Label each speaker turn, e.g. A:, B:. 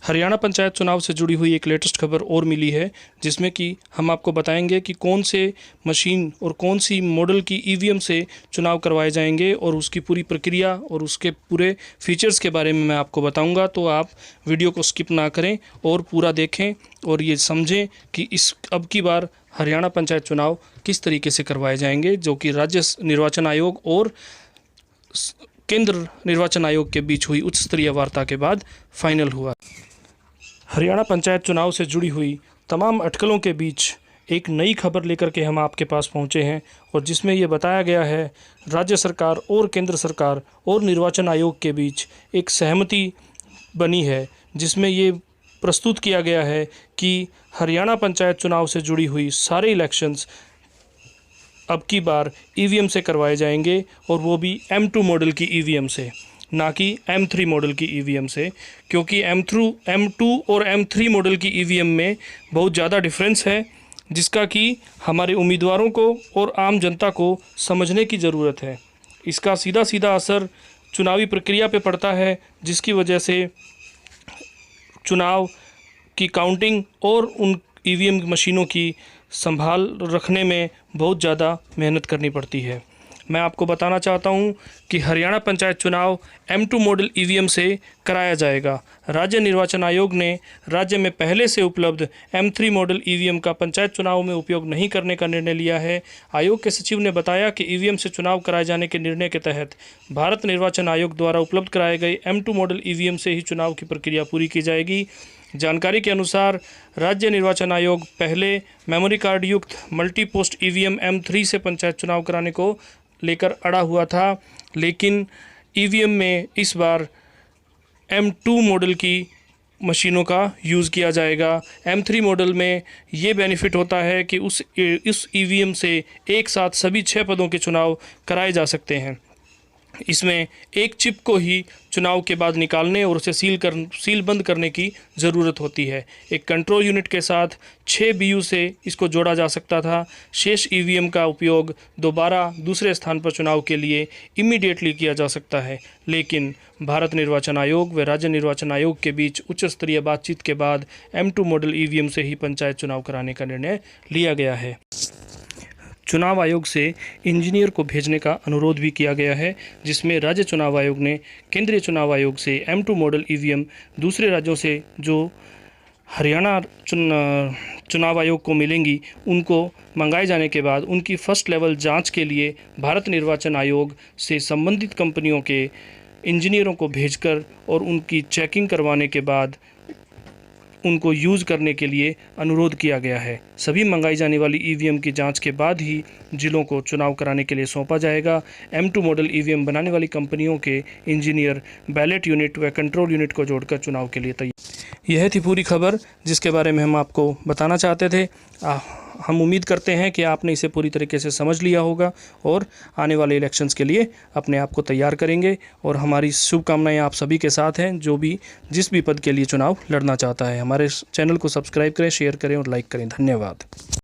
A: हरियाणा पंचायत चुनाव से जुड़ी हुई एक लेटेस्ट खबर और मिली है, जिसमें कि हम आपको बताएंगे कि कौन से मशीन और कौन सी मॉडल की ईवीएम से चुनाव करवाए जाएंगे और उसकी पूरी प्रक्रिया और उसके पूरे फीचर्स के बारे में मैं आपको बताऊंगा। तो आप वीडियो को स्किप ना करें और पूरा देखें और ये समझें कि अब की बार हरियाणा पंचायत चुनाव किस तरीके से करवाए जाएंगे, जो कि राज्य निर्वाचन आयोग और केंद्र निर्वाचन आयोग के बीच हुई उच्च स्तरीय वार्ता के बाद फाइनल हुआ। हरियाणा पंचायत चुनाव से जुड़ी हुई तमाम अटकलों के बीच एक नई खबर लेकर के हम आपके पास पहुंचे हैं और जिसमें ये बताया गया है राज्य सरकार और केंद्र सरकार और निर्वाचन आयोग के बीच एक सहमति बनी है, जिसमें ये प्रस्तुत किया गया है कि हरियाणा पंचायत चुनाव से जुड़ी हुई सारे इलेक्शंस अब की बार ईवीएम से करवाए जाएंगे और वो भी M2 मॉडल की ईवीएम से, ना कि M3 मॉडल की ईवीएम से, क्योंकि M2 और M3 मॉडल की ईवीएम में बहुत ज़्यादा डिफरेंस है, जिसका कि हमारे उम्मीदवारों को और आम जनता को समझने की ज़रूरत है। इसका सीधा सीधा असर चुनावी प्रक्रिया पे पड़ता है, जिसकी वजह से चुनाव की काउंटिंग और उन ईवीएम मशीनों की संभाल रखने में बहुत ज़्यादा मेहनत करनी पड़ती है। मैं आपको बताना चाहता हूं कि हरियाणा पंचायत चुनाव M2 मॉडल ईवीएम से कराया जाएगा। राज्य निर्वाचन आयोग ने राज्य में पहले से उपलब्ध M3 मॉडल ईवीएम का पंचायत चुनाव में उपयोग नहीं करने का निर्णय लिया है। आयोग के सचिव ने बताया कि ईवीएम से चुनाव कराए जाने के निर्णय के तहत भारत निर्वाचन आयोग द्वारा उपलब्ध कराए गए M2 मॉडल ईवीएम से ही चुनाव की प्रक्रिया पूरी की जाएगी। जानकारी के अनुसार राज्य निर्वाचन आयोग पहले मेमोरी कार्ड युक्त मल्टी पोस्ट ईवीएम M3 से पंचायत चुनाव कराने को लेकर अड़ा हुआ था, लेकिन ईवीएम में इस बार M2 मॉडल की मशीनों का यूज़ किया जाएगा। M3 मॉडल में ये बेनिफिट होता है कि उस ईवीएम से एक साथ सभी 6 पदों के चुनाव कराए जा सकते हैं। इसमें एक चिप को ही चुनाव के बाद निकालने और उसे सील बंद करने की ज़रूरत होती है। एक कंट्रोल यूनिट के साथ 6 BU से इसको जोड़ा जा सकता था। शेष ईवीएम का उपयोग दोबारा दूसरे स्थान पर चुनाव के लिए इमीडिएटली किया जा सकता है, लेकिन भारत निर्वाचन आयोग व राज्य निर्वाचन आयोग के बीच उच्च स्तरीय बातचीत के बाद M2 मॉडल ईवीएम से ही पंचायत चुनाव कराने का निर्णय लिया गया है। चुनाव आयोग से इंजीनियर को भेजने का अनुरोध भी किया गया है, जिसमें राज्य चुनाव आयोग ने केंद्रीय चुनाव आयोग से M2 मॉडल ईवीएम दूसरे राज्यों से जो हरियाणा चुनाव आयोग को मिलेंगी उनको मंगाए जाने के बाद उनकी फर्स्ट लेवल जांच के लिए भारत निर्वाचन आयोग से संबंधित कंपनियों के इंजीनियरों को भेजकर और उनकी चेकिंग करवाने के बाद उनको यूज़ करने के लिए अनुरोध किया गया है। सभी मंगाई जाने वाली ईवीएम की जांच के बाद ही जिलों को चुनाव कराने के लिए सौंपा जाएगा। M2 मॉडल ईवीएम बनाने वाली कंपनियों के इंजीनियर बैलेट यूनिट व कंट्रोल यूनिट को जोड़कर चुनाव के लिए तैयार। यह थी पूरी खबर जिसके बारे में हम आपको बताना चाहते थे। हम उम्मीद करते हैं कि आपने इसे पूरी तरीके से समझ लिया होगा और आने वाले इलेक्शंस के लिए अपने आप को तैयार करेंगे। और हमारी शुभकामनाएं आप सभी के साथ हैं जो भी जिस भी पद के लिए चुनाव लड़ना चाहता है। हमारे चैनल को सब्सक्राइब करें, शेयर करें और लाइक करें। धन्यवाद।